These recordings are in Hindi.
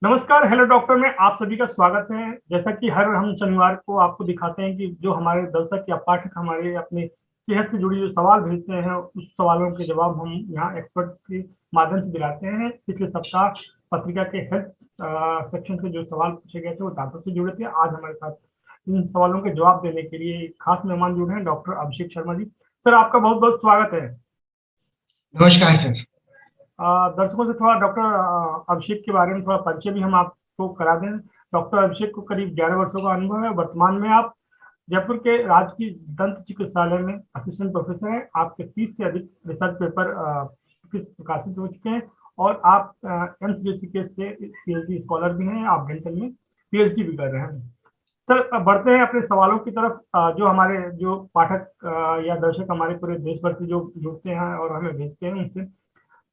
नमस्कार, हेलो डॉक्टर में आप सभी का स्वागत है। जैसा कि हर हम शनिवार को आपको दिखाते हैं कि जो हमारे दर्शक या पाठक हमारे अपने सेहत से जुड़ी जो सवाल भेजते हैं, उस सवालों के जवाब हम यहाँ एक्सपर्ट के माध्यम से दिलाते हैं। पिछले सप्ताह पत्रिका के हेल्थ सेक्शन से जो सवाल पूछे गए थे वो दांतों से जुड़े थे। आज हमारे साथ इन सवालों के जवाब देने के लिए एक खास मेहमान जुड़े हैं, डॉक्टर अभिषेक शर्मा जी। सर, आपका बहुत बहुत स्वागत है। नमस्कार सर। दर्शकों से थोड़ा डॉक्टर अभिषेक के बारे में थोड़ा परिचय भी हम आपको करा दें। डॉक्टर अभिषेक को करीब 11 वर्षों का अनुभव है। वर्तमान में आप जयपुर के राजकीय दंत चिकित्सालय में असिस्टेंट प्रोफेसर हैं। आपके 30 से अधिक रिसर्च पेपर प्रकाशित हो चुके हैं और आप एम्स ऋषिकेश से पीएचडी स्कॉलर भी हैं। आप डेंटल में पीएचडी भी कर रहे हैं। सर, बढ़ते हैं अपने सवालों की तरफ। जो हमारे जो पाठक या दर्शक हमारे पूरे देश भर से जो जुड़ते हैं और हमें भेजते हैं उनसे।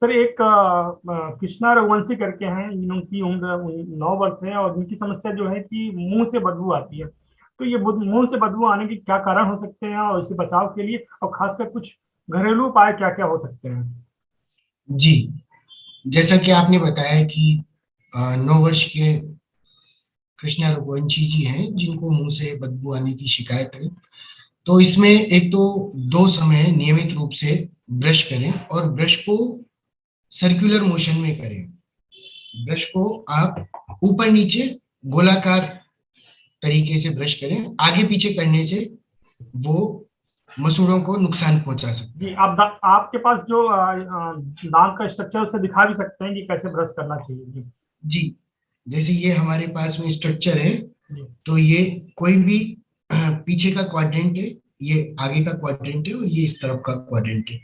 सर, एक कृष्णा रघुवंशी करके हैं, जिनकी उम्र 9 वर्ष है और उनकी समस्या जो है कि मुंह से बदबू आती है। तो ये मुंह से बदबू आने के क्या कारण हो सकते हैं और इससे बचाव के लिए और खासकर कुछ घरेलू उपाय क्या क्या हो सकते हैं? जी, जैसा कि आपने बताया कि 9 वर्ष के कृष्णा रघुवंशी जी हैं जिनको मुंह से बदबू आने की शिकायत है। तो इसमें एक तो 2 समय नियमित रूप से ब्रश करें और ब्रश को सर्कुलर मोशन में करें। ब्रश को आप ऊपर नीचे गोलाकार तरीके से ब्रश करें। आगे पीछे करने से वो मसूड़ों को नुकसान पहुंचा सकता जी, है। आपके पास जो दांत का स्ट्रक्चर उससे दिखा भी सकते हैं कि कैसे ब्रश करना चाहिए। जी। जी, जैसे ये हमारे पास में स्ट्रक्चर है, जी। तो ये कोई भी पीछे का क्वाड्रेंट है, ये आगे का क्वाड्रेंट है और ये इस तरफ का क्वाड्रेंट है।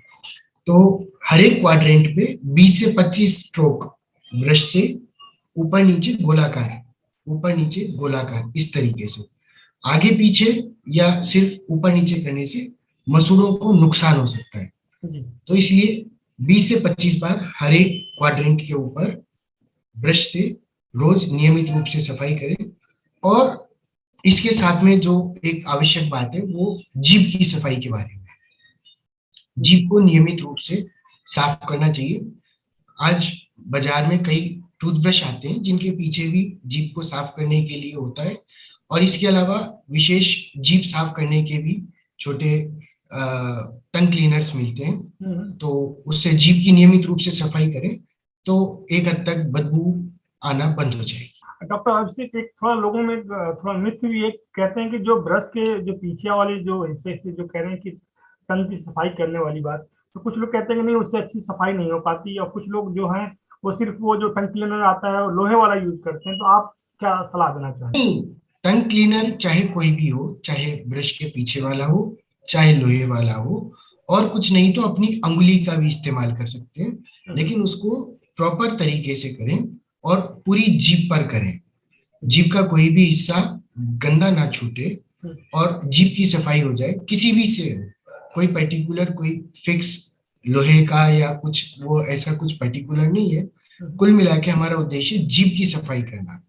तो हर एक क्वाड्रेंट पे 20 से 25 स्ट्रोक ब्रश से ऊपर नीचे गोलाकार, ऊपर नीचे गोलाकार इस तरीके से। आगे पीछे या सिर्फ ऊपर नीचे करने से मसूड़ों को नुकसान हो सकता है। जी। तो इसलिए 20 से 25 बार हर एक क्वाड्रेंट के ऊपर ब्रश से रोज नियमित रूप से सफाई करें। और इसके साथ में जो एक आवश्यक बात है वो जीभ की सफाई के बारे में। जीभ को नियमित रूप से साफ करना चाहिए। आज बाजार में कई टूथब्रश आते हैं जिनके पीछे भी जीभ को साफ करने के लिए होता है। और इसके अलावा विशेष जीभ साफ करने के भी छोटे टंग क्लीनर्स मिलते हैं। हम्म। तो उससे जीभ की नियमित रूप से सफाई करें तो एक हद तक बदबू आना बंद हो जाएगी। डॉक्टर अभिषेक, एक थोड़ा लोगों में थोड़ा मिथ भी एक कहते हैं कि जो ब्रश के जो पीछे वाले जो हिस्से से जो कह रहे हैं कि टंग की सफाई करने वाली बात, तो कुछ लोग कहते हैं कि नहीं, उससे अच्छी सफाई नहीं हो पाती। और कुछ लोग जो हैं वो सिर्फ वो जो टंग क्लीनर आता है वो लोहे वाला यूज करते हैं। तो आप क्या सलाह देना चाहेंगे? नहीं, टंग क्लीनर चाहे कोई भी हो, चाहे ब्रश के पीछे वाला हो, चाहे लोहे वाला हो, और कुछ नहीं तो अपनी अंगुली का भी इस्तेमाल कर सकते हैं। हम्म। लेकिन उसको प्रॉपर तरीके से करें और पूरी जीभ पर करें। जीभ का कोई भी हिस्सा गंदा ना छूटे हम्म। और जीभ की सफाई हो जाए किसी भी से हो। कोई पर्टिकुलर कोई फिक्स लोहे का या कुछ वो ऐसा कुछ पर्टिकुलर नहीं है। हम्म। कुल मिला के हमारा उद्देश्य जीभ की सफाई करना।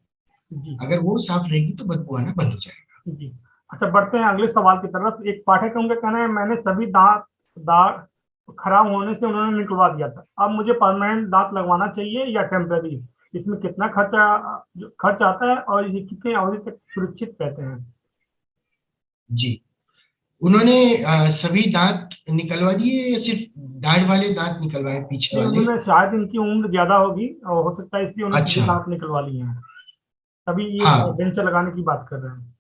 जी। अगर वो साफ रहेगी तो बदबू आना बंद हो जाएगा। जी। अच्छा, बढ़ते हैं अगले सवाल की तरफ। एक पाठक का कहना है, मैंने सभी दांत दांत खराब होने से उन्होंने निकलवा दिया था। अब मुझे परमानेंट दांत लगवाना चाहिए या टेम्पररी? इसमें कितना खर्च आता है और ये कितनी अवधि तक सुरक्षित रहते हैं? जी, उन्होंने सभी दांत निकलवा दिए या सिर्फ दाढ़ वाले दांत निकलवाए पीछे नहीं, वाले? उन्होंने शायद इनकी उम्र ज्यादा होगी और हो सकता है इसलिए उन्होंने सभी अच्छा। दांत निकलवा लिए हैं। तभी ये हाँ, डेंचर लगाने की बात कर रहे हैं।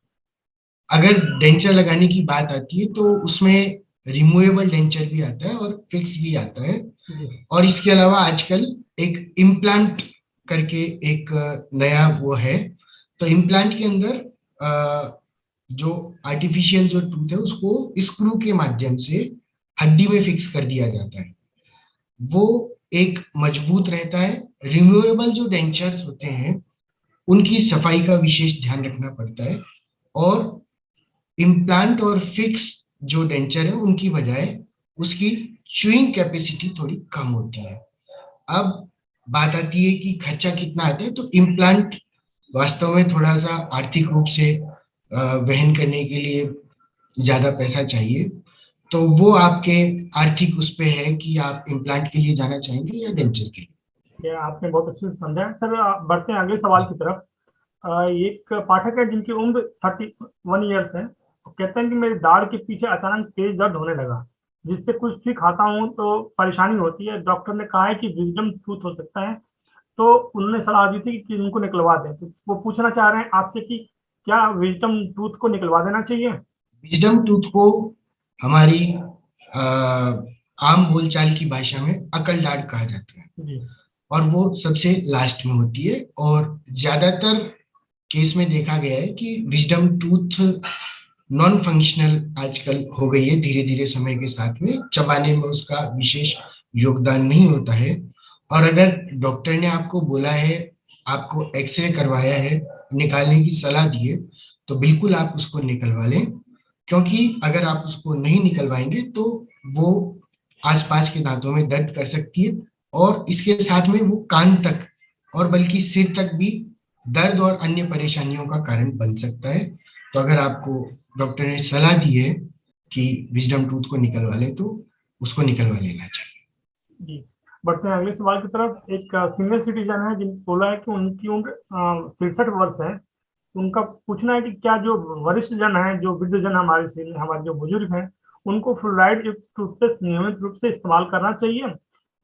अगर डेंचर लगाने की बात आती है तो उसमें रिमूवेबल डेंचर भी आता है और फिक्स भी आता है। जी। और इसके अलावा आजकल एक इम्प्लांट करके एक नया वो है। तो इम्प्लांट के अंदर जो आर्टिफिशियल जो टूथ है उसको स्क्रू के माध्यम से हड्डी में फिक्स कर दिया जाता है। वो एक मजबूत रहता है। रिमूवेबल जो डेंचर्स होते हैं उनकी सफाई का विशेष ध्यान रखना पड़ता है। और इम्प्लांट और फिक्स जो डेंचर है उनकी बजाय उसकी च्यूइंग कैपेसिटी थोड़ी कम होती है। अब बात आती है कि खर्चा कितना आता है। तो इम्प्लांट वास्तव में थोड़ा सा आर्थिक रूप से वहन करने के लिए ज्यादा पैसा चाहिए। तो वो आपके आर्थिक उस पे है कि आप इम्प्लांट के लिए जाना चाहेंगे या डेंचर के लिए। ये आपने बहुत अच्छे से समझा है सर। बढ़ते हैं अगले सवाल की तरफ। एक पाठक है जिनकी उम्र 31 ईयर्स है। वो कहते हैं कि मेरी दाढ़ के पीछे अचानक तेज दर्द होने लगा, जिससे कुछ भी खाता हूँ तो परेशानी होती है। डॉक्टर ने कहा है कि विजडम टूथ हो सकता है, तो उन्होंने सलाह दी थी कि उनको निकलवा दें। तो वो पूछना चाह रहे हैं आपसे कि क्या विजडम टूथ को निकलवा देना चाहिए? विजडम टूथ को हमारी अ, आम बोलचाल की भाषा में अकल दाढ़ कहा जाता है, जी। और वो सबसे लास्ट में होती है। और ज्यादातर केस में देखा गया है कि विजडम टूथ नॉन फंक्शनल आजकल हो गई है धीरे धीरे समय के साथ में, चबाने में उसका विशेष योगदान नहीं होता है। और अगर डॉक्टर ने आपको बोला है, आपको एक्सरे करवाया है, निकालने की सलाह दी है, तो बिल्कुल आप उसको निकलवा लें। क्योंकि अगर आप उसको नहीं निकलवाएंगे तो वो आसपास के दांतों में दर्द कर सकती है, और इसके साथ में वो कान तक और बल्कि सिर तक भी दर्द और अन्य परेशानियों का कारण बन सकता है। तो अगर आपको डॉक्टर ने सलाह दी है कि विजडम टूथ को निकलवा ले, तो उसको निकलवा लेना चाहिए। जी। बढ़ते हैं अगले सवाल की तरफ। एक सीनियर सिटीजन है जिन बोला है कि उनकी उम्र 63 वर्ष है। उनका पूछना है कि क्या जो वरिष्ठ जन है, जो वृद्ध जन हमारे जो बुजुर्ग हैं, उनको फ्लोराइड युक्त टूथपेस्ट नियमित रूप से इस्तेमाल करना चाहिए?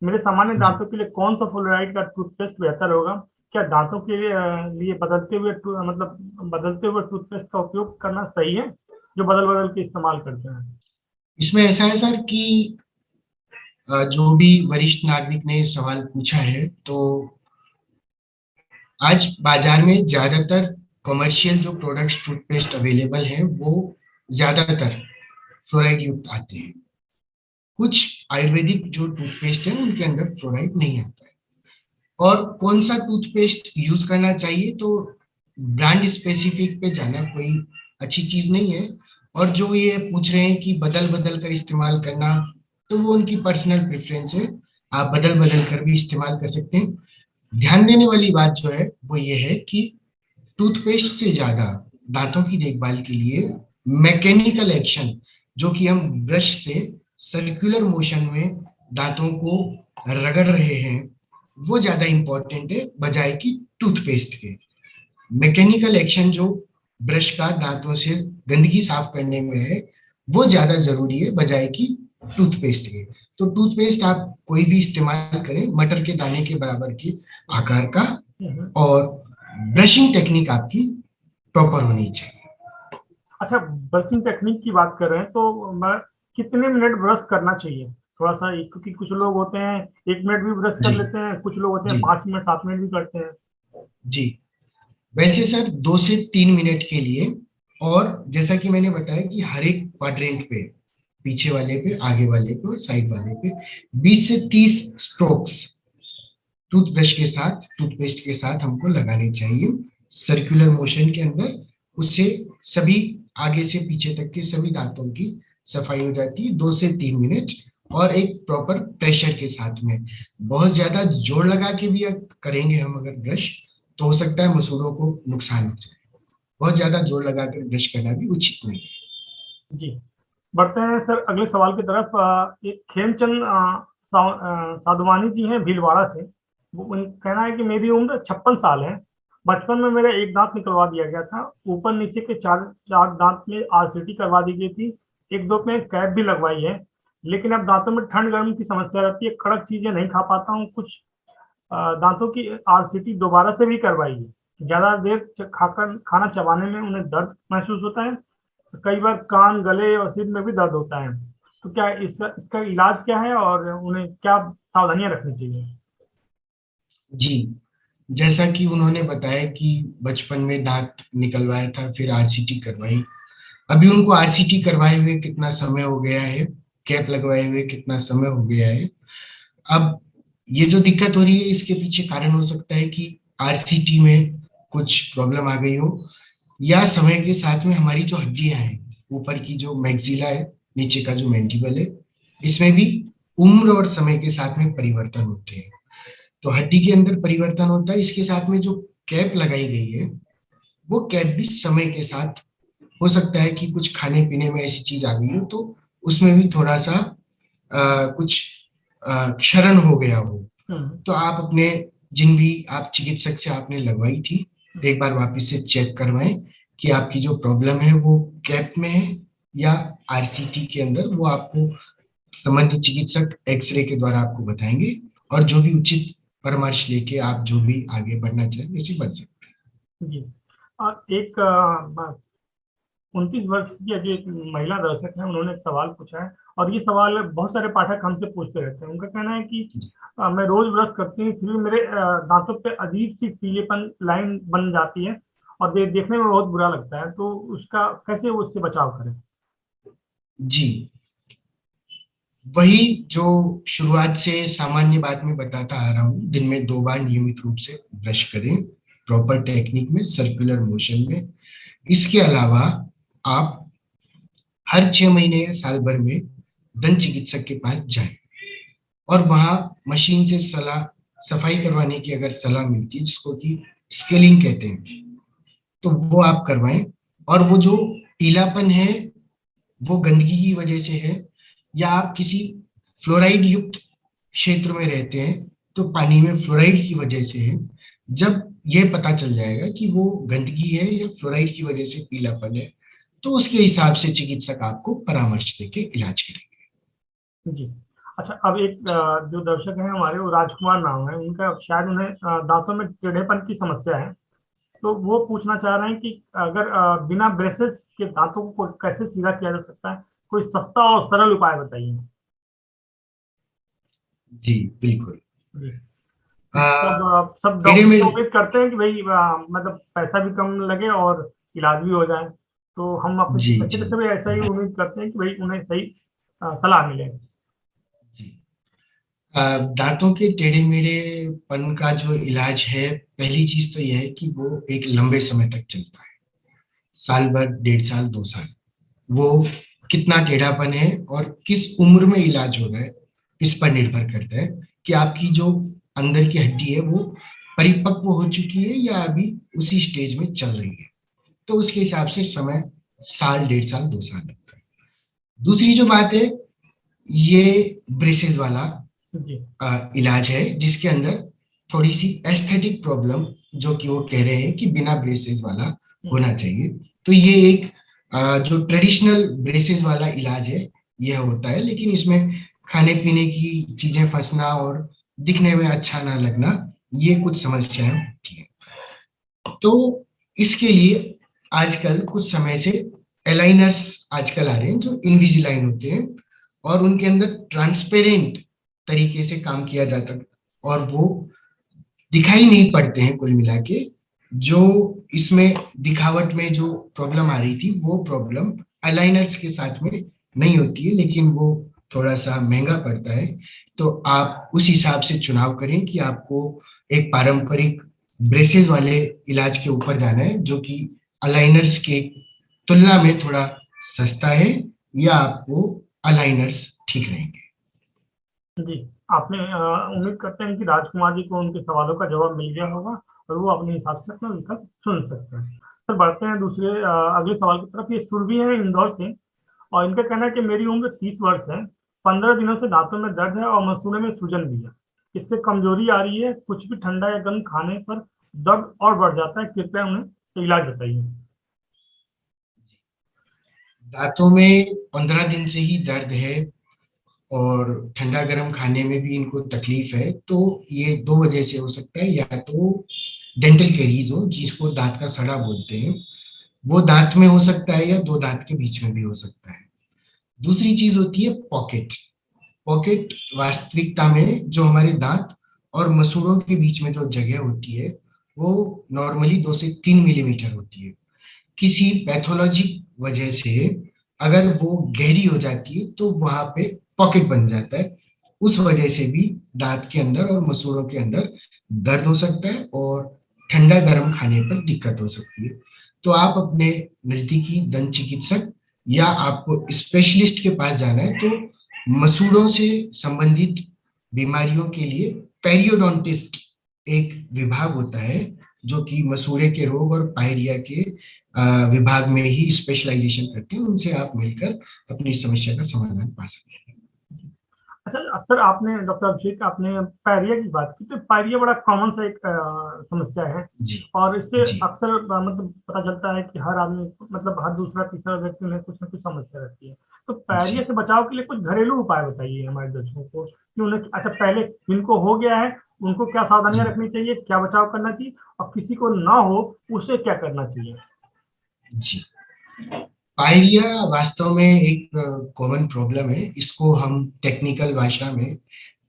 मेरे सामान्य जी। दांतों के लिए कौन सा फ्लोराइड का टूथपेस्ट बेहतर होगा? क्या दांतों के लिए बदलते हुए टूथपेस्ट का उपयोग करना सही है, जो बदल बदल के इस्तेमाल करते हैं? इसमें ऐसा है सर कि जो भी वरिष्ठ नागरिक ने सवाल पूछा है, तो आज बाजार में ज्यादातर कमर्शियल जो प्रोडक्ट्स टूथपेस्ट अवेलेबल हैं वो ज्यादातर फ्लोराइड युक्त आते हैं। कुछ आयुर्वेदिक जो टूथपेस्ट है उनके अंदर फ्लोराइड नहीं आता है। और कौन सा टूथपेस्ट यूज करना चाहिए, तो ब्रांड स्पेसिफिक पे जाना कोई अच्छी चीज नहीं है। और जो ये पूछ रहे हैं कि बदल बदल कर इस्तेमाल करना, तो वो उनकी पर्सनल प्रेफरेंस है। आप बदल बदल कर भी इस्तेमाल कर सकते हैं। ध्यान देने वाली बात जो है वो ये है कि टूथपेस्ट से ज्यादा दांतों की देखभाल के लिए मैकेनिकल एक्शन, जो कि हम ब्रश से सर्कुलर मोशन में दांतों को रगड़ रहे हैं, वो ज्यादा इंपॉर्टेंट है बजाय कि टूथपेस्ट के। मैकेनिकल एक्शन जो ब्रश का दांतों से गंदगी साफ करने में है, वो ज्यादा जरूरी है बजाय कि टूथपेस्ट के। तो टूथपेस्ट आप कोई भी इस्तेमाल करें, मटर के दाने के बराबर के आकार का, हम्म। और ब्रशिंग टेक्निक आपकी प्रॉपर होनी चाहिए। अच्छा, ब्रशिंग टेक्निक की बात कर रहे हैं तो मैं कितने मिनट ब्रश करना चाहिए? थोड़ा सा, क्योंकि कुछ लोग होते हैं 1 मिनट भी ब्रश कर जी। लेते हैं, कुछ लोग होते हैं जी। 5 मिनट 7 मिनट भी करते हैं। जी। वैसे सर 2 से 3 मिनट के लिए, और जैसा कि मैंने बताया कि हर एक क्वाड्रेंट पे, पीछे वाले पे, आगे वाले पे और साइड वाले पे 20 से 30 स्ट्रोक्स टूथब्रश के साथ, टूथपेस्ट के साथ हमको लगाने चाहिए सर्कुलर मोशन के अंदर। उससे सभी आगे से पीछे तक के सभी दांतों की सफाई हो जाती है 2 से 3 मिनट। और एक प्रॉपर प्रेशर के साथ में, बहुत ज्यादा जोर लगा के भी करेंगे हम अगर ब्रश, तो हो सकता है मसूड़ों को नुकसान हो जाए। बहुत ज्यादा जोर लगा कर ब्रश करना भी उचित नहीं है। जी। बढ़ते हैं सर अगले सवाल की तरफ। एक खेमचंद साधवानी जी हैं भीलवाड़ा से। वो कहना है कि मेरी उम्र 56 साल है। बचपन में मेरा एक दांत निकलवा दिया गया था। ऊपर नीचे के चार चार दांत में आरसीटी करवा दी गई थी। एक दो में कैप भी लगवाई है। लेकिन अब दांतों में ठंड गर्म की समस्या रहती है, कड़क चीजें नहीं खा पाता हूँ। कुछ दांतों की आरसीटी दोबारा से भी करवाई है। ज्यादा देर खाकर खाना चबाने में उन्हें दर्द महसूस होता है। कई बार कान, गले और सिर में भी दर्द होता है। तो क्या इसका इसका इलाज क्या है और उन्हें क्या सावधानियां रखनी चाहिए? जी। जैसा कि उन्होंने बताया कि बचपन में दांत निकलवाया था, फिर आरसीटी करवाई। अभी उनको आरसीटी करवाए हुए कितना समय हो गया है, कैप लगवाए हुए कितना समय हो गया है। अब ये जो दिक्कत हो रही है, इसके पीछे कारण हो सकता है कि आरसीटी में कुछ प्रॉब्लम आ गई हो, या समय के साथ में हमारी जो हड्डियां हैं, ऊपर की जो मैक्सिला है, नीचे का जो मैंडिबल है, इसमें भी उम्र और समय के साथ में परिवर्तन होते हैं। तो हड्डी के अंदर परिवर्तन होता है, इसके साथ में जो कैप लगाई गई है, वो कैप भी समय के साथ, हो सकता है कि कुछ खाने पीने में ऐसी चीज आ गई हो, तो उसमें भी थोड़ा सा कुछ क्षरण हो गया हो, हम्म। तो आप अपने जिन भी आप चिकित्सक से आपने लगवाई थी, एक बार वापस से चेक करवाएं कि आपकी जो प्रॉब्लम है वो कैप में है या आरसीटी के अंदर। वो आपको संबंधित चिकित्सक एक्सरे के द्वारा आपको बताएंगे, और जो भी उचित परामर्श लेके आप जो भी आगे बढ़ना चाहें वैसे बढ़ सकते जी। और एक 29 वर्ष की अभी एक महिला दर्शक है, उन्होंने एक सवाल पूछा है, और ये सवाल बहुत सारे पाठक हमसे पूछते रहते हैं। उनका कहना है कि हैं। मैं रोज ब्रश करती हूँ, फिर भी मेरे दांतों पे अजीब सी पीलेपन लाइन बन जाती है, और देखने में बहुत बुरा लगता है, तो उसका कैसे वो उससे बचाव करें? जी, वही जो शुरुआत से सामान्य बात में बताता आ रहा हूँ, दिन में 2 बार नियमित रूप से ब्रश करें, प्रॉपर टेक्निक में, सर्कुलर मोशन में। इसके अलावा आप हर 6 महीने या साल भर में दंत चिकित्सक के पास जाएं, और वहां मशीन से सलाह सफाई करवाने की अगर सलाह मिलती है, जिसको कि स्केलिंग कहते हैं, तो वो आप करवाएं। और वो जो पीलापन है वो गंदगी की वजह से है, या आप किसी फ्लोराइड युक्त क्षेत्र में रहते हैं तो पानी में फ्लोराइड की वजह से है। जब ये पता चल जाएगा कि वो गंदगी है या फ्लोराइड की वजह से पीलापन है, तो उसके हिसाब से चिकित्सक आपको परामर्श देके इलाज करेंगे। जी। अच्छा, अब एक जो दर्शक हैं हमारे, वो राजकुमार नाम है उनका, शायद उन्हें दांतों में टेढ़ेपन की समस्या है। तो वो पूछना चाह रहे हैं कि अगर बिना ब्रेसेस के दांतों को कैसे सीधा किया जा सकता है, कोई सस्ता और सरल उपाय बताइए। जी बिल्कुल। जी। आ, सब टेढ़े डॉक्टर तो मेढ़े। उम्मीद करते हैं कि भाई मतलब पैसा भी कम लगे और इलाज भी हो जाए, तो हम अपने जी जी चिकित्सक से भी ऐसा ही उम्मीद करते हैं कि भाई उन्हें सही सलाह मिले। जी। दांतों के टेढ़े मेढ़ेपन का जो इलाज है, पहली चीज तो यह है कि वो एक लंबे समय तक चलता है, साल भर, 1.5 साल, 2 साल। वो कितना टेढ़ापन है और किस उम्र में इलाज हो रहा है, इस पर निर्भर करता है कि आपकी जो अंदर की हड्डी है वो परिपक्व हो चुकी है या अभी उसी स्टेज में चल रही है। तो उसके हिसाब से समय साल, 1.5 साल, 2 साल लगता है। दूसरी जो बात है, ये ब्रेसेस वाला जी। इलाज है, जिसके अंदर थोड़ी सी एस्थेटिक प्रॉब्लम, जो कि वो कह रहे हैं कि बिना ब्रेसेस वाला हम्म। होना चाहिए। तो ये एक जो ट्रेडिशनल ब्रेसेस वाला इलाज है यह होता है, लेकिन इसमें खाने पीने की चीजें फंसना और दिखने में अच्छा ना लगना, ये कुछ समस्याएं होती हैं। तो इसके लिए आजकल कुछ समय से अलाइनर्स आजकल आ रहे हैं जो इनविजिलाइन होते हैं, और उनके अंदर ट्रांसपेरेंट तरीके से काम किया जाता है, और वो दिखाई नहीं पड़ते हैं कुल मिला के। जो इसमें दिखावट में जो प्रॉब्लम आ रही थी, वो प्रॉब्लम अलाइनर्स के साथ में नहीं होती है, लेकिन वो थोड़ा सा महंगा पड़ता है। तो आप उस हिसाब से चुनाव करें कि आपको एक पारंपरिक ब्रेसेस वाले इलाज के ऊपर जाना है, जो कि अलाइनर्स के तुलना में थोड़ा सस्ता है, या आपको अलाइनर्स ठीक रहेंगे। जी। आपने उम्मीद करते हैं कि राजकुमार जी को उनके सवालों का जवाब मिल गया होगा, और वो अपने हिसाब से अपना विकल्प चुन सकते हैं। सर, बढ़ते हैं दूसरे अगले सवाल की तरफ। ये सुरभि है इंदौर से, और इनका कहना है कि मेरी उम्र 30 वर्ष है, 15 दिनों से दांतों में दर्द है और मसूड़े में सूजन भी है। इससे कमजोरी आ रही है, कुछ भी ठंडा या गर्म खाने पर दर्द और बढ़ जाता है, कृपया उन्हें इलाज बताइए। दांतों में 15 दिन से ही दर्द है, और ठंडा गर्म खाने में भी इनको तकलीफ है, तो ये 2 वजह से हो सकता है। या तो डेंटल कैरीज हो, जिसको दांत का सड़ा बोलते हैं, वो दांत में हो सकता है, या दो दांत के बीच में भी हो सकता है। दूसरी चीज होती है पॉकेट। पॉकेट वास्तविकता में जो हमारे दांत और मसूड़ों के बीच में जो जगह होती है, वो नॉर्मली 2 से 3 मिलीमीटर होती है। किसी पैथोलॉजिक वजह से अगर वो गहरी हो जाती है तो वहां पे पॉकेट बन जाता है। उस वजह से भी दांत के अंदर और मसूड़ों के अंदर दर्द हो सकता है, और ठंडा गर्म खाने पर दिक्कत हो सकती है। तो आप अपने नजदीकी दंत चिकित्सक या आपको स्पेशलिस्ट के पास जाना है, तो मसूड़ों से संबंधित बीमारियों के लिए पेरियोडोंटिस्ट एक विभाग होता है, जो कि मसूड़े के रोग और पायरिया के विभाग में ही स्पेशलाइजेशन करते हैं। उनसे आप मिलकर अपनी समस्या का समाधान पा सकते हैं। अच्छा, सर आपने डॉक्टर अभिषेक आपने पायरिया की बात की, तो पायरिया बड़ा कॉमन सा एक समस्या है, जी और इससे जी अक्सर मतलब पता चलता है कि हर आदमी, मतलब हर दूसरा तीसरा व्यक्ति में कुछ ना कुछ समस्या रहती है। तो पायरिया जी से बचाव के लिए कुछ घरेलू उपाय बताइए हमारे दर्शकों को कि उन्हें, अच्छा पहले जिनको हो गया है उनको क्या सावधानियां जी रखनी चाहिए, क्या बचाव करना चाहिए, और किसी को ना हो उसे क्या करना चाहिए। जी। पायरिया वास्तव में एक कॉमन प्रॉब्लम है। इसको हम टेक्निकल भाषा में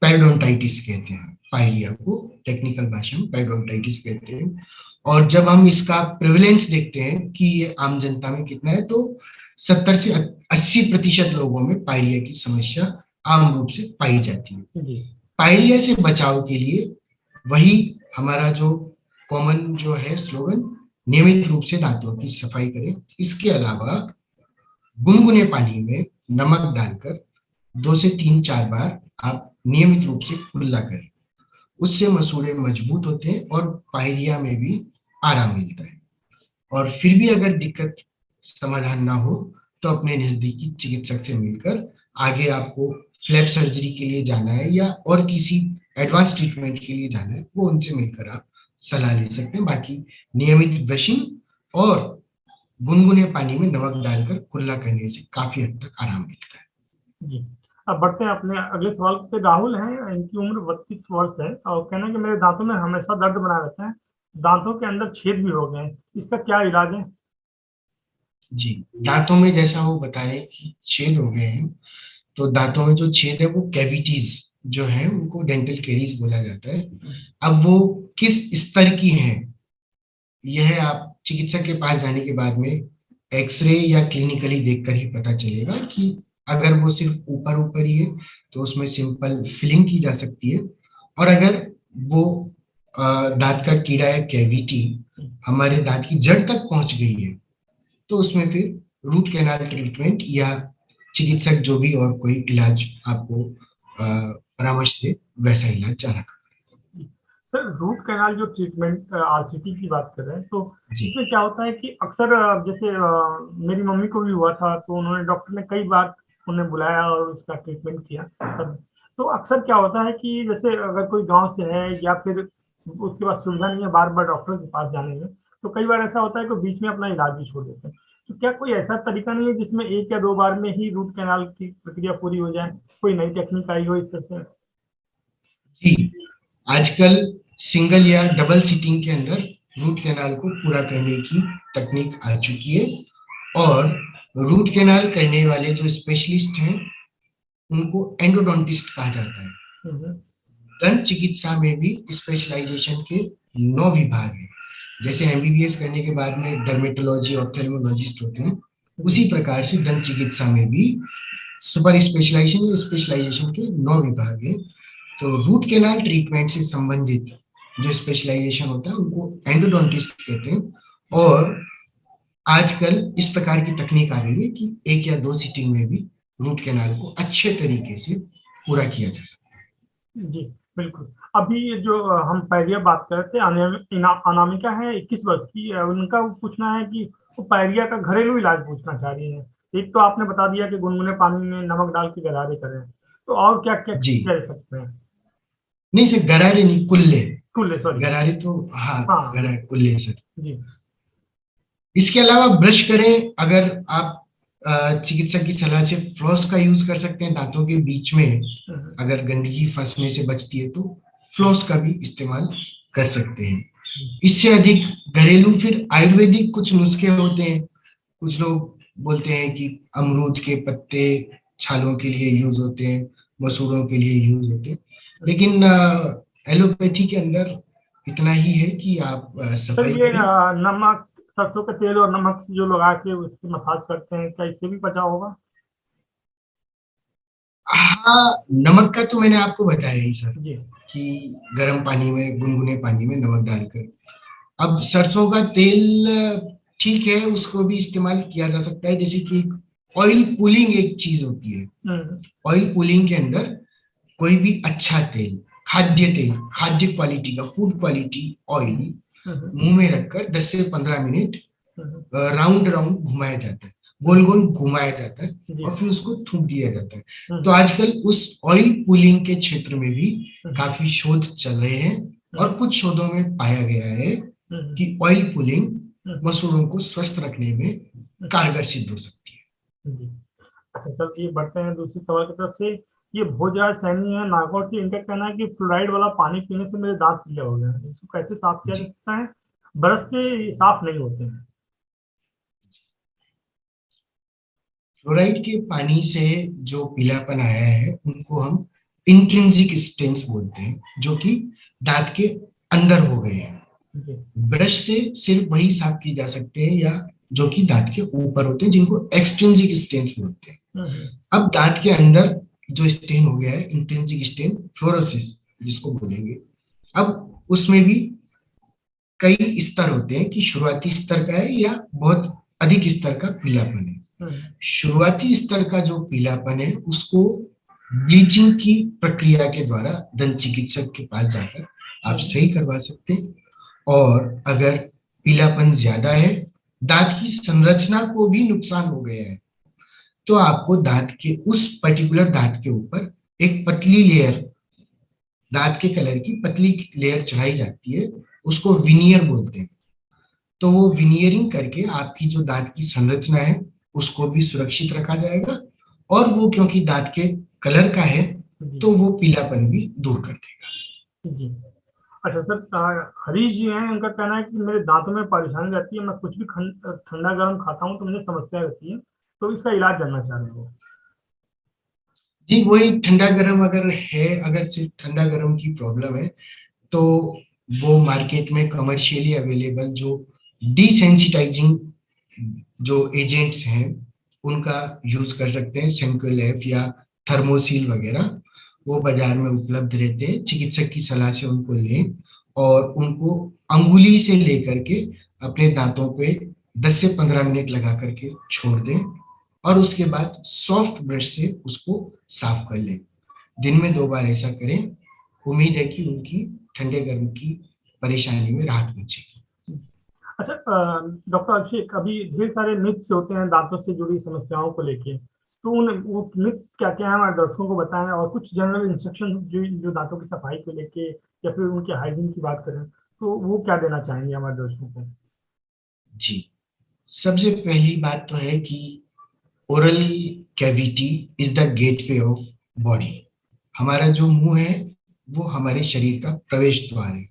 पेरिडोंटाइटिस कहते हैं। पायरिया को टेक्निकल भाषा में पेरिडोंटाइटिस कहते हैं। और जब हम इसका प्रेवलेंस देखते हैं कि ये आम जनता में कितना है, तो 70 से 80% लोगों में पायरिया की समस्या आम रूप से पाई जाती है। जी पायरिया से बचाव के लिए वही हमारा जो कॉमन जो है स्लोगन, नियमित रूप से दांतों की सफाई करें। इसके अलावा गुनगुने पानी में नमक डालकर 2 से 3 4 बार आप नियमित रूप से कुल्ला करें। उससे मसूड़े मजबूत होते हैं और पायरिया में भी आराम मिलता है। और फिर भी अगर दिक्कत समाधान ना हो तो अपने नजदीकी चिकित्सक से मिलकर आगे आपको फ्लैप सर्जरी के लिए जाना है या और किसी एडवांस ट्रीटमेंट के लिए जाना है, वो उनसे मिलकर आप सलाह ले सकते हैं। बाकी नियमित ब्रशिंग और गुनगुने पानी में नमक डालकर कुल्ला करने से काफी हद तक आराम मिलता है। जी। अब बढ़ते हैं अपने अगले सवाल पे। राहुल हैं, इनकी उम्र 32 वर्ष है, और कहना है कि मेरे दांतों में हमेशा दर्द बना रहता है, दांतों के अंदर छेद भी हो गए हैं, इसका क्या इलाज है। जी, दांतों में जैसा वो बता रहे हैं कि छेद हो गए हैं, तो दांतों में जो छेद है वो कैविटीज जो है उनको डेंटल कैरीज बोला जाता है। अब वो किस स्तर की हैं, यह आप चिकित्सक के पास जाने के बाद में एक्सरे या क्लिनिकली देखकर ही पता चलेगा। कि अगर वो सिर्फ ऊपर ऊपर ही है तो उसमें सिंपल फिलिंग की जा सकती है। और अगर वो दांत का कीड़ा या कैविटी हमारे दांत की जड़ तक पहुंच गई है, तो उसमें फिर रूट कैनाल ट्रीटमेंट या चिकित्सक जो भी और कोई इलाज आपको परामर्श दे वैसा इलाज जाना। सर रूट कैनाल जो ट्रीटमेंट आरसीटी की बात कर रहे हैं, तो जी इसमें क्या होता है कि अक्सर जैसे मेरी मम्मी को भी हुआ था, तो उन्होंने, डॉक्टर ने कई बार उन्हें बुलाया और उसका ट्रीटमेंट किया तब। तो अक्सर क्या होता है कि जैसे अगर कोई गांव से है या फिर उसके पास सुविधा नहीं है बार बार डॉक्टर के पास जाने में, तो कई बार ऐसा होता है कि बीच में अपना इलाज भी छोड़ देते हैं। तो क्या कोई ऐसा तरीका नहीं है जिसमें 1 या 2 बार में ही रूट कैनाल की प्रक्रिया पूरी हो जाए, कोई नई टेक्निक आई हो इस तरह से। जी। आजकल सिंगल या डबल सीटिंग के अंदर रूट कैनाल को पूरा करने की तकनीक आ चुकी है। और रूट कैनाल करने वाले जो स्पेशलिस्ट हैं उनको एंडोडोंटिस्ट कहा जाता है। हम्म, दंत चिकित्सा में भी स्पेशलाइजेशन के 9 विभाग हैं। जैसे एमबीबीएस करने के बाद में डर्मेटोलॉजी ऑप्थेल्मोलॉजिस्ट होते हैं, जी उसी प्रकार से दंत चिकित्सा में भी सुपर स्पेशलाइजेशन या स्पेशलाइजेशन के 9 विभाग हैं। तो रूट कैनाल ट्रीटमेंट से संबंधित जो स्पेशलाइजेशन होता है उनको एंडोडोंटिस्ट कहते हैं। और आजकल इस प्रकार की तकनीक आ गई है कि 1 या 2 सीटिंग में भी रूट कैनाल को अच्छे तरीके से पूरा किया जा सकता जी बिल्कुल। अभी ये जो हम पहले बात कर रहे थे, अनामिका है, 21 वर्ष की, उनका पूछना है कि वो पायरिया का घरेलू इलाज पूछना चाह रही है। एक तो आपने बता दिया कि गुनगुने पानी में नमक डाल के गरारे करें, तो और क्या क्या है। जी, कर सकते हैं। नहीं सर, गरारे नहीं, कुल्ले। कुल्ले, सॉरी। गरारे तो हाँ, हाँ गरारे कुल्ले सर। जी। इसके अलावा ब्रश करें। अगर आप चिकित्सक की सलाह से फ्लॉस का यूज कर सकते हैं दांतों के बीच में, हम्म, अगर गंदगी फंसने से बचती है तो फ्लॉस का भी इस्तेमाल कर सकते हैं। इससे अधिक घरेलू फिर आयुर्वेदिक कुछ नुस्खे होते हैं। कुछ लोग बोलते हैं कि अमरूद के पत्ते छालों के लिए यूज होते हैं, मसूड़ों के लिए यूज होते हैं। लेकिन एलोपैथी के अंदर इतना ही है कि आप सर सफाई ये करें। नमक, सरसों का तेल और नमक जो लगा के उसकी मसाज करते हैं, क्या इससे भी बचाव होगा। हाँ, नमक का तो मैंने आपको बताया ही सर, जी कि गर्म पानी में, गुनगुने पानी में नमक डालकर। अब सरसों का तेल ठीक है, उसको भी इस्तेमाल किया जा सकता है। जैसे कि ऑयल पुलिंग एक चीज होती है। हम्म ऑयल पुलिंग के अंदर कोई भी अच्छा तेल, तेल, खाद्य क्वालिटी का, फूड क्वालिटी ऑयल हम्म मुंह में रखकर 10 से 15 मिनट हम्म राउंड राउंड घुमाया जाता है। गोल गोल घुमाया जाता है जी। और फिर उसको थूक दिया जाता है। तो हम्म। आजकल उस ऑयल पुलिंग के क्षेत्र में भी हम्म। काफी शोध चल रहे हैं और हम्म। कुछ शोधों में पाया गया है हम्म। कि ऑयल पुलिंग हम्म। मसूड़ों को स्वस्थ रखने में कारगर सिद्ध हो सकती है। जी। अच्छा सर, ये बढ़ते हैं दूसरी सवाल की तरफ से। ये भोजराज सैनी है नागौर से, इनका कहना है कि फ्लोराइड वाला पानी पीने से मेरे दांत पीले हो गए हैं, इसको कैसे साफ किया जा जी, सकता है? ब्रश से ये साफ नहीं होते हैं। फ्लोराइड के पानी से जो पीलापन आया है उनको हम इंट्रिंसिक स्टेन्स बोलते हैं, जो कि दांत के अंदर हो गए हैं। जी। ब्रश से सिर्फ वही साफ की जा सकते हैं या जो कि दांत के ऊपर होते हैं, जिनको एक्सट्रिंसिक स्टेन्स बोलते हैं। हम्म। अब दांत के अंदर जो स्टेन हो गया है, इंट्रिंसिक स्टेन, फ्लोरोसिस जिसको बोलेंगे, अब उसमें भी कई स्तर होते हैं कि शुरुआती स्तर का है या बहुत अधिक स्तर का पीलापन है। हम्म। शुरुआती स्तर का जो पीलापन है उसको ब्लीचिंग की प्रक्रिया के द्वारा दंत चिकित्सक के पास जाकर आप हम्म। सही करवा सकते हैं। और अगर पीलापन ज्यादा है, दांत की संरचना को भी नुकसान हो गया है, तो आपको दांत के उस पर्टिकुलर दांत के ऊपर एक पतली लेयर, दांत के कलर की पतली लेयर चढ़ाई जाती है, उसको विनियर बोलते हैं। तो वो विनियरिंग करके आपकी जो दांत की संरचना है उसको भी सुरक्षित रखा जाएगा, और वो क्योंकि दांत के कलर का है जी। तो वो पीलापन भी दूर कर देगा। जी। अच्छा सर, हरीश जी हैं, उनका कहना है कि मेरे दांतों में परेशानी रहती है, मैं कुछ भी ठंडा गर्म खाता हूँ तो मुझे समस्या रहती है, तो इसका इलाज जानना चाह रहे हो? जी, वही ठंडा गर्म अगर है, अगर सिर्फ ठंडा गर्म की प्रॉब्लम है तो वो मार्केट में कमर्शियली अवेलेबल जो डिसेंसिटाइजिंग जो एजेंट्स हैं उनका यूज कर सकते हैं, सेंक्रोलेफ या थर्मोसील वगैरह। वो बाजार में उपलब्ध रहते हैं, चिकित्सक की सलाह से उनको लें और उनको अंगुली से लेकर के अपने दांतों पे 10 से 15 मिनट लगा करके छोड़ दें और उसके बाद सॉफ्ट ब्रश से उसको साफ कर लें। दिन में 2 बार ऐसा करें। उम्मीद है कि उनकी ठंडे गर्म की परेशानी में राहत मिलेगी। अच्छा डॉक्टर अभिषेक, अभी ढेर सारे मिथ्स होते हैं दांतों से जुड़ी समस्याओं को लेके, तो उन वो मिथ्स क्या क्या है हमारे दर्शकों को बताएं, और कुछ जनरल इंस्ट्रक्शन जो जो दांतों की सफाई को लेके या फिर उनके हाइजीन की बात करें, तो वो क्या देना चाहेंगे हमारे दर्शकों को? जी, सबसे पहली बात तो है कि oral cavity is the gateway of body. हमारा जो मुंह है वो हमारे शरीर का प्रवेश द्वार है।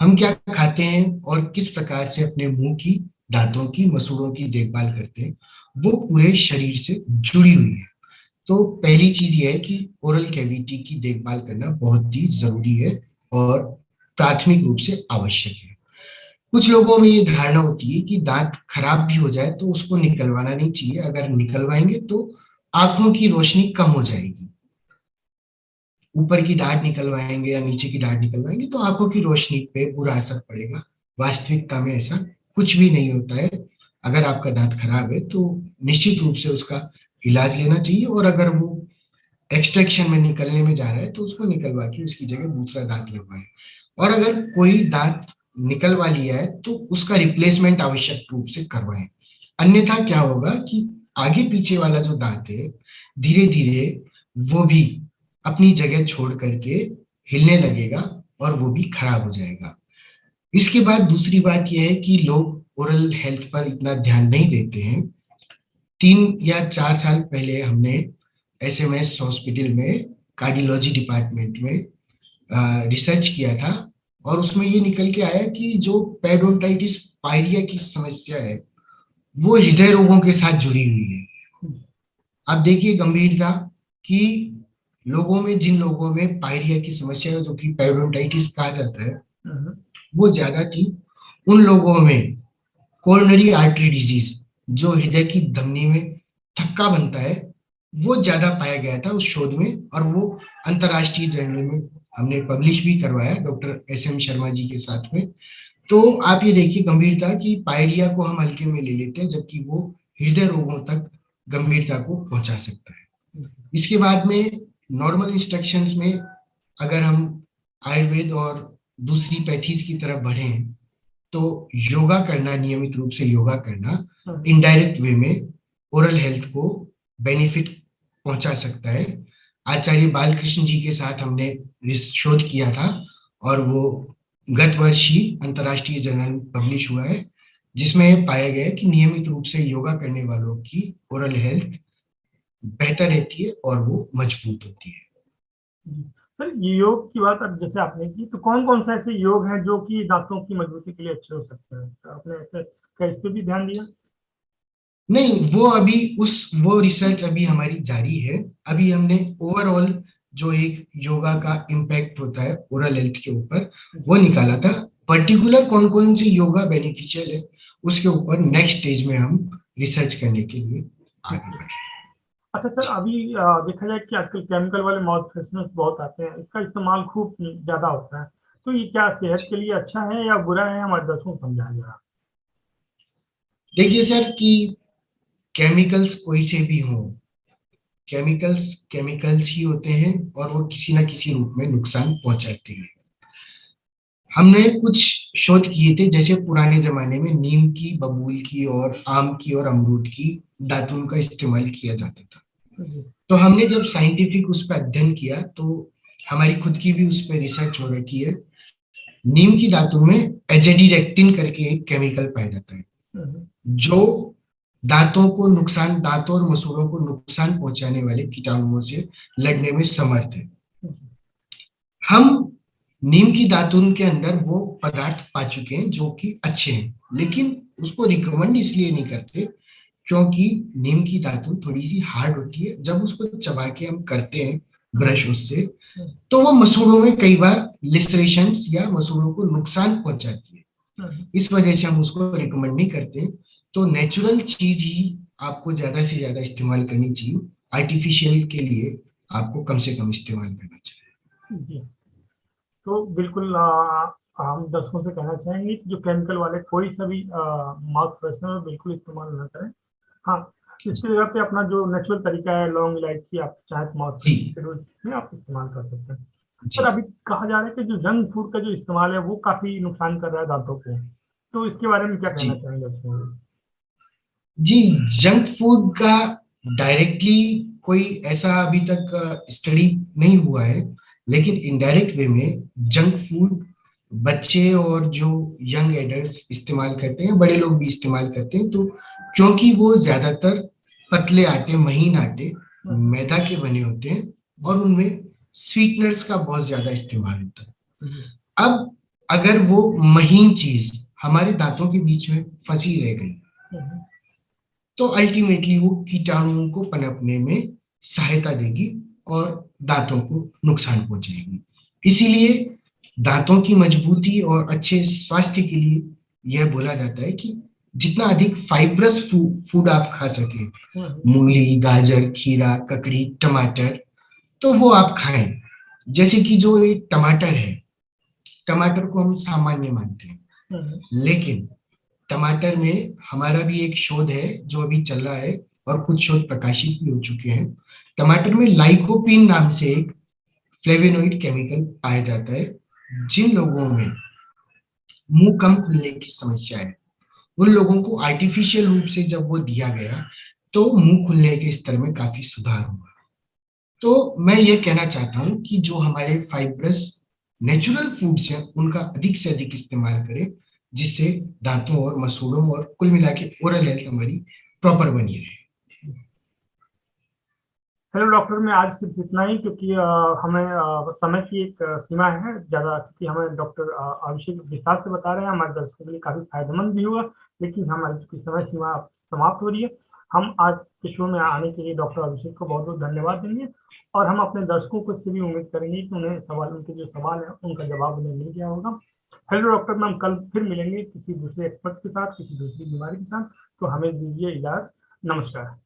हम क्या खाते हैं और किस प्रकार से अपने मुंह की, दांतों की, मसूड़ों की देखभाल करते हैं, वो पूरे शरीर से जुड़ी हुई है। तो पहली चीज ये है कि ओरल कैविटी की देखभाल करना बहुत ही जरूरी है और प्राथमिक रूप से आवश्यक है। कुछ लोगों में ये धारणा होती है कि दांत खराब भी हो जाए तो उसको निकलवाना नहीं चाहिए, अगर निकलवाएंगे तो आंखों की रोशनी कम हो जाएगी। ऊपर की दाढ़ निकलवाएंगे या नीचे की दाढ़ निकलवाएंगे तो आंखों की रोशनी पे बुरा असर पड़ेगा। वास्तविकता में ऐसा कुछ भी नहीं होता है। अगर आपका दांत खराब है तो निश्चित रूप से उसका इलाज लेना चाहिए, और अगर वो एक्सट्रैक्शन में निकलने में जा रहा है तो उसको निकलवा के उसकी जगह दूसरा दांत लगवाएं। और अगर कोई दांत निकलवा लिया है तो उसका रिप्लेसमेंट आवश्यक रूप से करवाएं। अन्यथा क्या होगा कि आगे पीछे वाला जो दांत है धीरे धीरे वो भी अपनी जगह छोड़ करके हिलने लगेगा और वो भी खराब हो जाएगा। इसके बाद दूसरी बात यह है कि लोग ओरल हेल्थ पर इतना ध्यान नहीं देते हैं। 3 या 4 साल पहले हमने एसएमएस हॉस्पिटल में कार्डियोलॉजी डिपार्टमेंट में रिसर्च किया था, और उसमें ये निकल के आया कि जो पेडोंटाइटिस पायरिया की समस्या है वो हृदय रोगों के साथ जुड़ी हुई है। आप देखिए गंभीरता कि लोगों में, जिन लोगों में पायरिया की समस्या है जो कि पेडोंटाइटिस कहा जाता है, हम्म। वो ज्यादा थी उन लोगों में कोरोनरी आर्टरी डिजीज, जो हृदय की धमनी में थक्का बनता है, वो ज्यादा पाया गया था उस शोध में, और वो अंतरराष्ट्रीय जर्नल में हमने पब्लिश भी करवाया doctor S M Sharma ji के साथ में। तो आप ये देखिए गंभीरता की, पायरिया को हम हल्के में ले लेते हैं जबकि वो हृदय रोगों तक गंभीरता को पहुंचा सकता है। इसके बाद में नॉर्मल इंस्ट्रक्शंस में अगर हम आयुर्वेद और दूसरी पैथीज की तरफ बढ़ें तो योगा करना, नियमित रूप से योगा करना, हम्म। इनडायरेक्ट वे में ओरल हेल्थ को बेनिफिट पहुंचा सकता है। आचार्य बालकृष्ण जी के साथ हमने शोध किया था और वो गत वर्ष ही अंतर्राष्ट्रीय जर्नल में पब्लिश हुआ है, जिसमें यह पाया गया है कि नियमित रूप से योगा करने वालों की ओरल हेल्थ बेहतर रहती है और वो मजबूत होती है। सर, ये योग की बात अब जैसे आपने की, तो कौन कौन सा ऐसे योग हैं जो कि दांतों की मजबूती के लिए अच्छे हो सकते हैं? तो आपने ऐसे क्या इस पे भी ध्यान दिया? नहीं, वो अभी वो रिसर्च अभी हमारी जारी है। अभी हमने ओवरऑल जो एक योगा का इम्पैक्ट होता है ओरल हेल्थ के ऊपर वो निकाला था। पर्टिकुलर कौन कौन से योगा बेनिफिशियल है उसके ऊपर नेक्स्ट स्टेज में हम रिसर्च करने के लिए आगे बढ़ रहे हैं। अच्छा सर, जी। अभी देखा जाए कि आजकल केमिकल वाले माउथ फ्रेशनर्स बहुत आते हैं, इसका इस्तेमाल खूब ज्यादा होता है, तो ये क्या सेहत के लिए अच्छा है या बुरा है? हमारे दर्शकों को समझाया जरा। देखिए सर कि केमिकल्स कोई से भी हों, केमिकल्स केमिकल्स ही होते हैं और वो किसी ना किसी रूप में नुकसान पहुंचाते हैं। हमने कुछ शोध किए थे, जैसे पुराने जमाने में नीम की, बबूल की और आम की और अमरूद की दातुन का इस्तेमाल किया जाता था। जी। तो हमने जब साइंटिफिक उस पर अध्ययन किया तो हमारी खुद की भी उस पर रिसर्च हो रखी है। नीम की दातुन में एजेडिरेक्टिन करके एक केमिकल पाया जाता है हम्म, जो दांतों और मसूड़ों को नुकसान पहुंचाने वाले कीटाणुओं से लड़ने में समर्थ है। हम्म, हम नीम की दातुन के अंदर वो पदार्थ पा चुके हैं जो कि अच्छे हैं, लेकिन उसको रिकमेंड इसलिए नहीं करते क्योंकि नीम की दातुन थोड़ी सी हार्ड होती है। जब उसको चबा के हम करते हैं ब्रश उससे, हम्म, तो वो मसूड़ों में कई बार लिसरेशंस या मसूड़ों को नुकसान पहुंचाती है। हम्म, इस वजह से हम उसको रिकमेंड नहीं करते। तो नेचुरल चीज ही आपको ज्यादा से ज्यादा इस्तेमाल करनी चाहिए। आर्टिफिशियल के लिए आपको कम से कम इस्तेमाल करना चाहिए। जी। तो बिल्कुल हम दर्शकों से कहना चाहेंगे कि जो केमिकल वाले कोई सा भी माउथ फ्रेशनर बिल्कुल इस्तेमाल ना करें। हाँ, इसकी जगह पे अपना जो नेचुरल तरीका है, लौंग इलायची, आप चाहे तो माउथ जी। फ्रेशनर के रूप में आप इस्तेमाल कर सकते हैं। जी। पर अभी कहा जा रहा है कि जो जंक फूड का जो इस्तेमाल है वो काफी नुकसान कर रहा है दांतों को, तो इसके बारे में क्या जी। कहना चाहेंगे दर्शकों को? जी। जंक फूड का डायरेक्टली कोई ऐसा अभी तक स्टडी नहीं हुआ है, लेकिन इनडायरेक्ट वे में जंक फूड बच्चे और जो यंग एडल्ट्स इस्तेमाल करते हैं, बड़े लोग भी इस्तेमाल करते हैं, तो क्योंकि वो ज्यादातर पतले आटे, महीन आटे, हम्म, मैदा के बने होते हैं और उनमें स्वीटनर्स का बहुत ज्यादा इस्तेमाल होता है। जी। अब अगर वो महीन चीज हमारे दांतों के बीच में फंसी रह गई हम्म, तो अल्टीमेटली वो कीटाणुओं को पनपने में सहायता देगी और दांतों को नुकसान पहुंचाएगी। इसीलिए दांतों की मजबूती और अच्छे स्वास्थ्य के लिए यह बोला जाता है कि जितना अधिक फाइब्रस फूड आप खा सके, हम्म, मूली, गाजर, खीरा, ककड़ी, टमाटर, तो वो आप खाएं। जैसे कि जो ये टमाटर है, टमाटर को हम सामान्य मानते हैं, हम्म, लेकिन टमाटर में हमारा भी एक शोध है जो अभी चल रहा है और कुछ शोध प्रकाशित भी हो चुके हैं। टमाटर में लाइकोपीन नाम से एक फ्लेवेनोइड केमिकल पाया जाता है। जिन लोगों में मुंह कम खुलने की समस्या है उन लोगों को आर्टिफिशियल रूप से जब वो दिया गया तो मुंह खुलने के स्तर में काफी सुधार हुआ। तो मैं ये कहना चाहता हूँ कि जो हमारे फाइब्रस नेचुरल फूड्स हैं उनका अधिक से अधिक इस्तेमाल करें, जिससे दांतों और मसूड़ों और कुल मिला के ओरल हेल्थ हमारी प्रॉपर बनी रहे। हेलो डॉक्टर, मैं आज सिर्फ इतना ही, क्योंकि हमें समय की एक सीमा है ज़्यादा, क्योंकि हमें डॉक्टर अभिषेक विस्तार से बता रहे हैं, हमारे दर्शकों के लिए काफ़ी फायदेमंद भी हुआ, लेकिन हमारी चूंकि समय सीमा समाप्त हो रही है। हम आज के शो में आने के लिए डॉक्टर अभिषेक को बहुत बहुत धन्यवाद देंगे, और हम अपने दर्शकों को इससे भी उम्मीद करेंगे कि उन्हें उनके जो सवाल है उनका जवाब उन्हें मिल गया होगा। हेलो डॉक्टर, मैम, कल फिर मिलेंगे किसी दूसरे एक्सपर्ट के साथ, किसी दूसरी बीमारी के साथ, तो हमें दीजिए इजाज़त। नमस्कार।